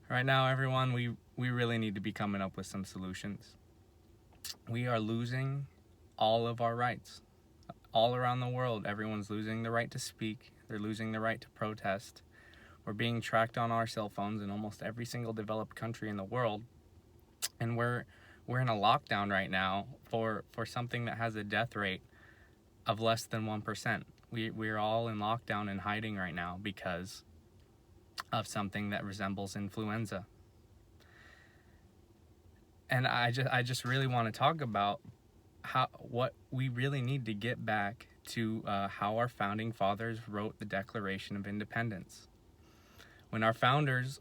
Right now, everyone, we really need to be coming up with some solutions. We are losing all of our rights. All around the world, everyone's losing the right to speak. They're losing the right to protest. We're being tracked on our cell phones in almost every single developed country in the world. And we're in a lockdown right now for something that has a death rate of less than 1%. We're all in lockdown and hiding right now because of something that resembles influenza. And I just really want to talk about what we really need to get back to how our founding fathers wrote the Declaration of Independence. When our founders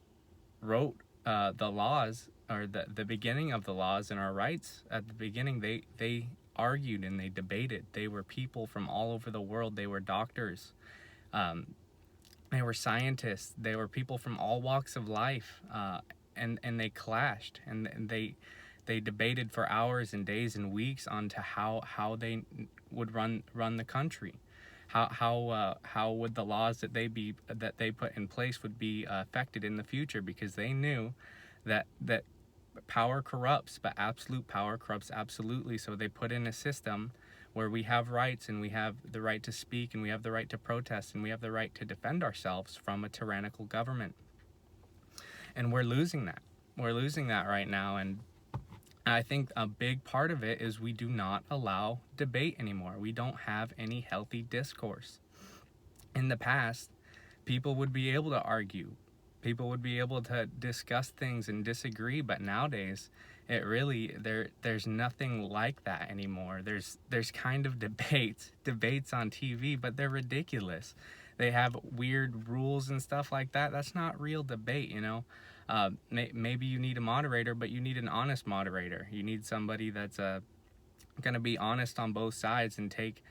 wrote the laws, or the beginning of the laws and our rights, at the beginning they argued and they debated. They were people from all over the world. They were doctors. They were scientists. They were people from all walks of life, and they clashed, and they debated for hours and days and weeks on to how they would run the country, how would the laws that they put in place would be affected in the future, because they knew that power corrupts, but absolute power corrupts absolutely. So they put in a system where we have rights, and we have the right to speak, and we have the right to protest, and we have the right to defend ourselves from a tyrannical government. And we're losing that. We're losing that right now. And I think a big part of it is we do not allow debate anymore. We don't have any healthy discourse. In the past, people would be able to argue. People would be able to discuss things and disagree, but nowadays there's nothing like that anymore. There's kind of debates on TV, but they're ridiculous. They have weird rules and stuff like that. That's not real debate, you know. Maybe you need a moderator, but you need an honest moderator. You need somebody that's going to be honest on both sides and take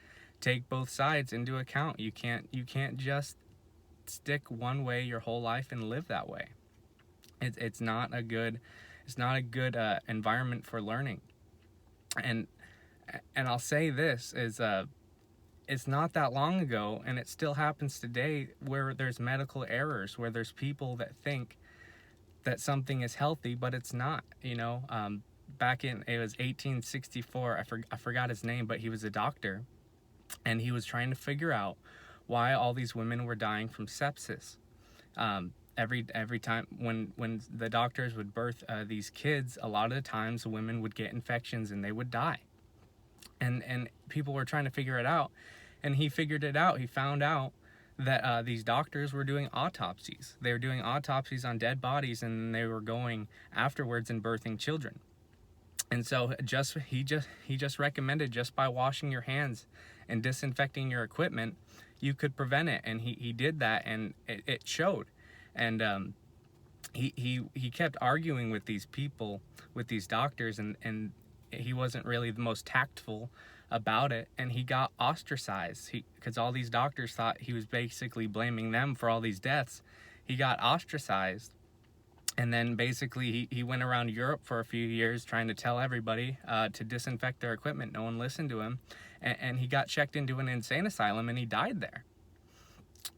both sides into account. You can't just stick one way your whole life and live that way. It's not a good environment for learning. And I'll say this is it's not that long ago, and it still happens today, where there's medical errors, where there's people that think that something is healthy, but it's not. You know, back in, it was 1864. I forgot his name, but he was a doctor, and he was trying to figure out why all these women were dying from sepsis. Every time when the doctors would birth these kids, a lot of the times women would get infections and they would die. And people were trying to figure it out, and he figured it out. He found out that these doctors were doing autopsies. They were doing autopsies on dead bodies, and they were going afterwards and birthing children. And so he just recommended, just by washing your hands and disinfecting your equipment, you could prevent it. And he did that, and it showed. And he kept arguing with these people, with these doctors, and he wasn't really the most tactful about it, and he got ostracized because all these doctors thought he was basically blaming them for all these deaths. He got ostracized, and then basically he went around Europe for a few years trying to tell everybody to disinfect their equipment. No one listened to him, and he got checked into an insane asylum, and he died there.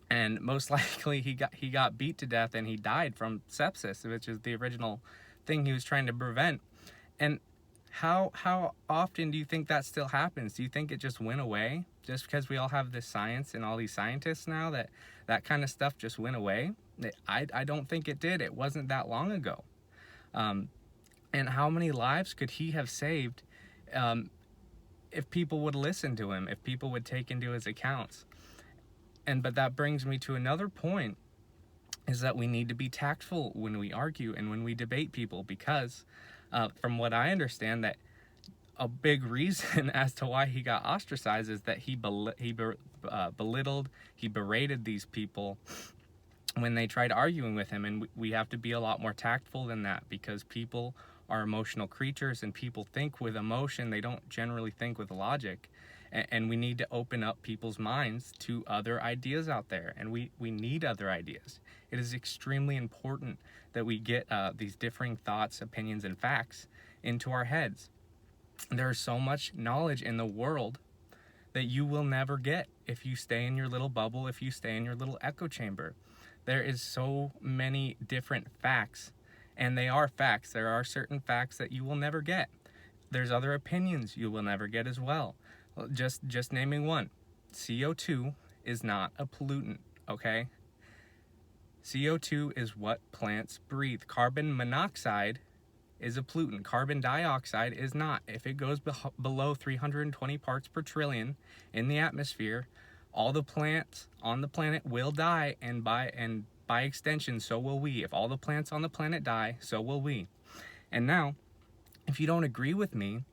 And most likely he got beat to death, and he died from sepsis, which is the original thing he was trying to prevent. And how often do you think that still happens? Do you think it just went away just because we all have this science and all these scientists now, that kind of stuff just went away? I don't think it did. It wasn't that long ago. And how many lives could he have saved if people would listen to him, if people would take into his accounts? But that brings me to another point, is that we need to be tactful when we argue and when we debate people, because from what I understand, that a big reason as to why he got ostracized is that he belittled, he berated these people when they tried arguing with him. And we have to be a lot more tactful than that, because people are emotional creatures, and people think with emotion. They don't generally think with logic. And we need to open up people's minds to other ideas out there, and we need other ideas. It is extremely important that we get these differing thoughts, opinions, and facts into our heads. There's so much knowledge in the world that you will never get if you stay in your little bubble, if you stay in your little echo chamber. There is so many different facts And they are facts. There are certain facts that you will never get. There's other opinions you will never get as well. Just naming one. CO2 is not a pollutant, okay? CO2 is what plants breathe. Carbon monoxide is a pollutant. Carbon dioxide is not. If it goes below 320 parts per trillion in the atmosphere, all the plants on the planet will die, and by extension, so will we. If all the plants on the planet die, so will we. And now, if you don't agree with me,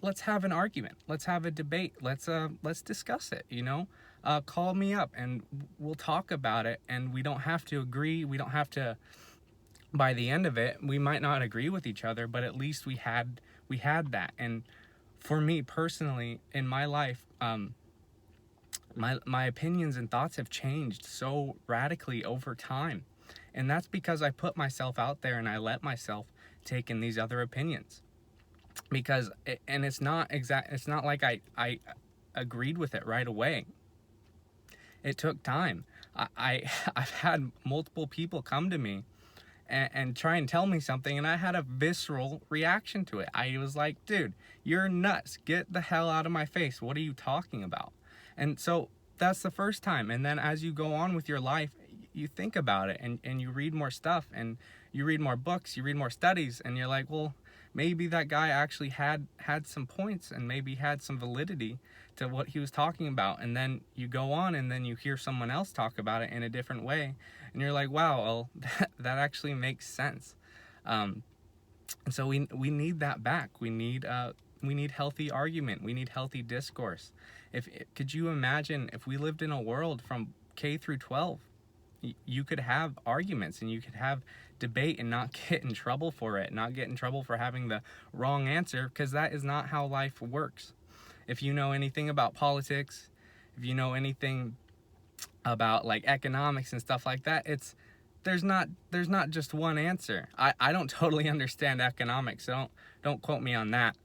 let's have an argument. Let's have a debate. Let's discuss it, you know? Call me up and we'll talk about it, and we don't have to agree. We don't have to, by the end of it, we might not agree with each other, but at least we had that. And for me personally, in my life, my opinions and thoughts have changed so radically over time. And that's because I put myself out there and I let myself take in these other opinions. Because, and it's not like I agreed with it right away. It took time. I've had multiple people come to me and try and tell me something, and I had a visceral reaction to it. I was like, dude, you're nuts. Get the hell out of my face. What are you talking about? And so that's the first time. And then as you go on with your life, you think about it, and you read more stuff, and you read more books, you read more studies, and you're like, well, maybe that guy actually had some points, and maybe had some validity to what he was talking about. And then you go on, and then you hear someone else talk about it in a different way, and you're like, wow, well, that actually makes sense. And so we need that back. We need healthy argument. We need healthy discourse. Could you imagine if we lived in a world from K through 12, you could have arguments and you could have debate and not get in trouble for it, not get in trouble for having the wrong answer, because that is not how life works. If you know anything about politics, if you know anything about like economics and stuff like that, there's not just one answer. I don't totally understand economics, so don't quote me on that.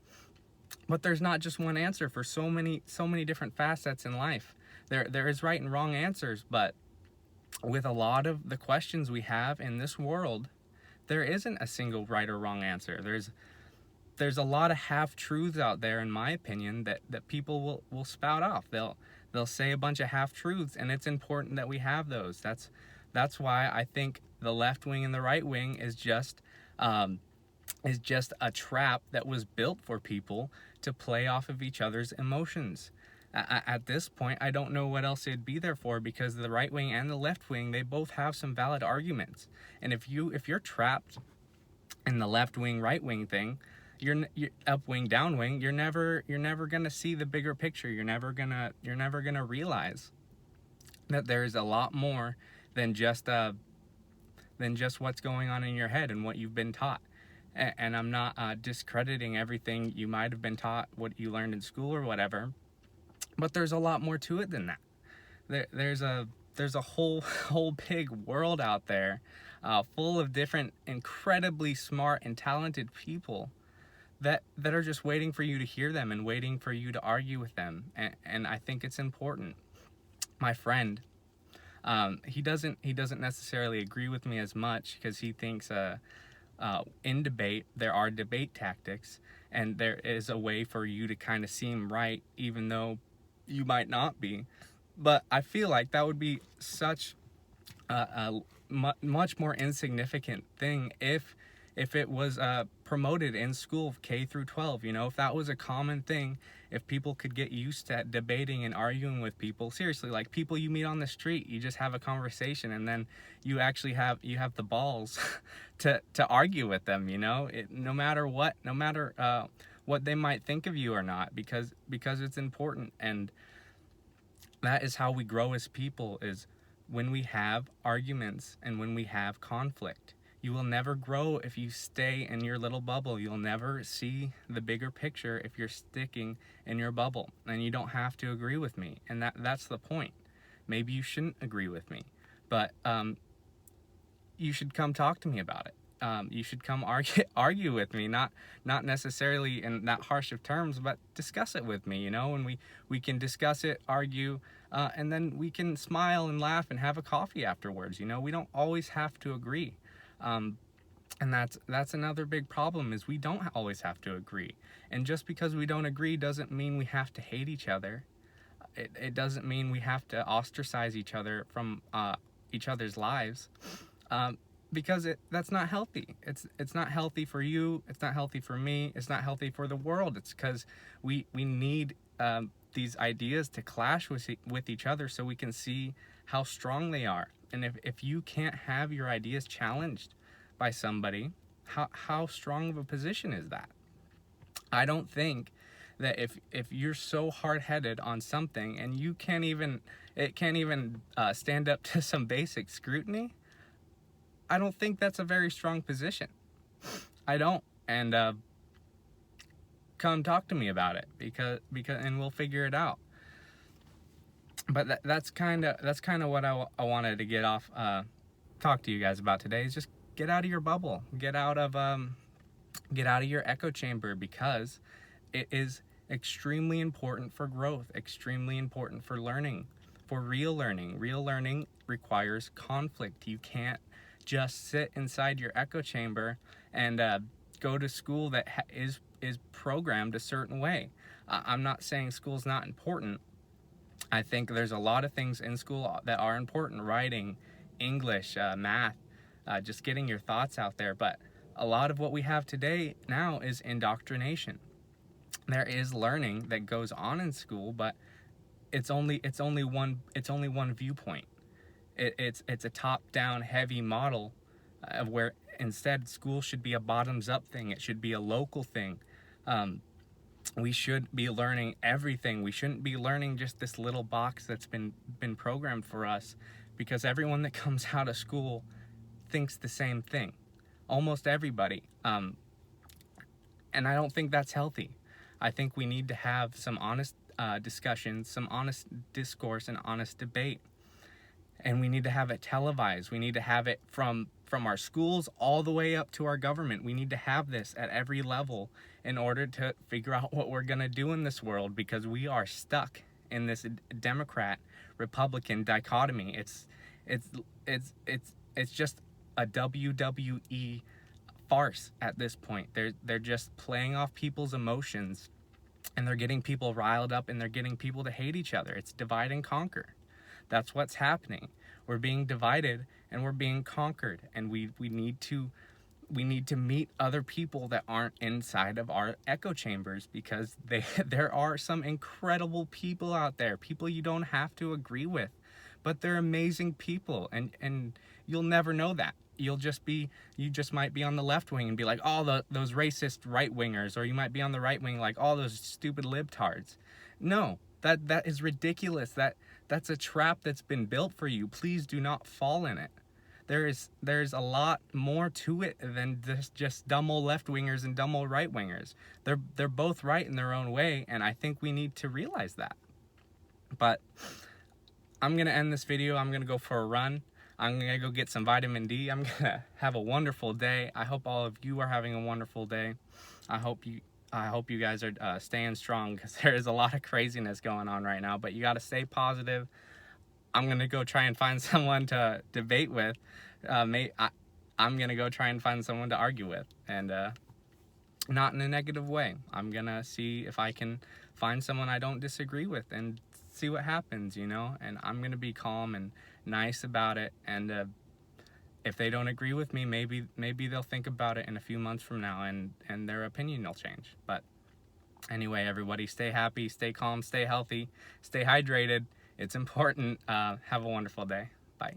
But there's not just one answer for so many different facets in life. There is right and wrong answers, but with a lot of the questions we have in this world, there isn't a single right or wrong answer. There's a lot of half-truths out there, in my opinion, that people will spout off. They'll say a bunch of half-truths, and it's important that we have those. That's why I think the left wing and the right wing is just a trap that was built for people to play off of each other's emotions. At this point, I don't know what else it'd be there for, because the right wing and the left wing, they both have some valid arguments. And if you're trapped in the left wing, right wing thing, you're up wing, down wing, you're never gonna see the bigger picture. You're never gonna realize that there's a lot more than just what's going on in your head and what you've been taught. And I'm not discrediting everything you might have been taught, what you learned in school or whatever. But there's a lot more to it than that. There's a whole big world out there, full of different incredibly smart and talented people that are just waiting for you to hear them and waiting for you to argue with them. And I think it's important. My friend, he doesn't necessarily agree with me as much, because he thinks in debate there are debate tactics, and there is a way for you to kind of seem right even though you might not be. But I feel like that would be such a much more insignificant thing if it was promoted in school, K through 12. You know, if that was a common thing, if people could get used to debating and arguing with people, seriously, like people you meet on the street, you just have a conversation, and then you actually have the balls to argue with them. You know, no matter what they might think of you or not, because it's important. And that is how we grow as people, is when we have arguments and when we have conflict. You will never grow if you stay in your little bubble. You'll never see the bigger picture if you're sticking in your bubble. And you don't have to agree with me. And that's the point. Maybe you shouldn't agree with me, but you should come talk to me about it. You should come argue with me, not necessarily in that harsh of terms, but discuss it with me, you know, and we can discuss it, argue, and then we can smile and laugh and have a coffee afterwards. You know, we don't always have to agree. And that's another big problem, is we don't always have to agree. And just because we don't agree doesn't mean we have to hate each other. It doesn't mean we have to ostracize each other from each other's lives, because that's not healthy. It's not healthy for you. It's not healthy for me. It's not healthy for the world. It's because we need these ideas to clash with each other so we can see how strong they are. And if you can't have your ideas challenged by somebody, how strong of a position is that? I don't think that if you're so hard-headed on something and you can't even stand up to some basic scrutiny, I don't think that's a very strong position. I don't. And come talk to me about it, because and we'll figure it out. But that's kind of what I wanted to talk to you guys about today, is just get out of your bubble, get out of your echo chamber, because it is extremely important for growth, extremely important for learning, for real learning. Real learning requires conflict. You can't just sit inside your echo chamber and go to school that is programmed a certain way. I'm not saying school's not important. I think there's a lot of things in school that are important: writing, English, math, just getting your thoughts out there. But a lot of what we have today now is indoctrination. There is learning that goes on in school, but it's only one viewpoint. It's a top-down heavy model of where instead school should be a bottoms-up thing. It should be a local thing. We should be learning everything. We shouldn't be learning just this little box that's been programmed for us, because everyone that comes out of school thinks the same thing. Almost everybody. And I don't think that's healthy. I think we need to have some honest discussions, some honest discourse, and honest debate. And we need to have it televised. We need to have it from our schools all the way up to our government. We need to have this at every level in order to figure out what we're gonna do in this world, because we are stuck in this Democrat-Republican dichotomy. It's just a WWE farce at this point. They're just playing off people's emotions, and they're getting people riled up, and they're getting people to hate each other. It's divide and conquer. That's what's happening. We're being divided and we're being conquered, and we need to meet other people that aren't inside of our echo chambers, because there are some incredible people out there, people you don't have to agree with, but they're amazing people, and you'll never know that. You just might be on the left wing and be like, oh, those racist right wingers, or you might be on the right wing like, all those stupid libtards. No, that is ridiculous. That's a trap that's been built for you. Please do not fall in it. There's a lot more to it than just dumb old left wingers and dumb old right wingers. They're both right in their own way, and I think we need to realize that. But I'm gonna end this video. I'm gonna go for a run. I'm gonna go get some vitamin D. I'm gonna have a wonderful day. I hope all of you are having a wonderful day. I hope you guys are staying strong, because there is a lot of craziness going on right now, but you got to stay positive. I'm gonna go try and find someone to debate with. I'm gonna go try and find someone to argue with, and not in a negative way. I'm gonna see if I can find someone I don't disagree with and see what happens, and I'm gonna be calm and nice about it. And if they don't agree with me, maybe they'll think about it in a few months from now, and their opinion will change. But anyway, everybody, stay happy, stay calm, stay healthy, stay hydrated. It's important. Have a wonderful day. Bye.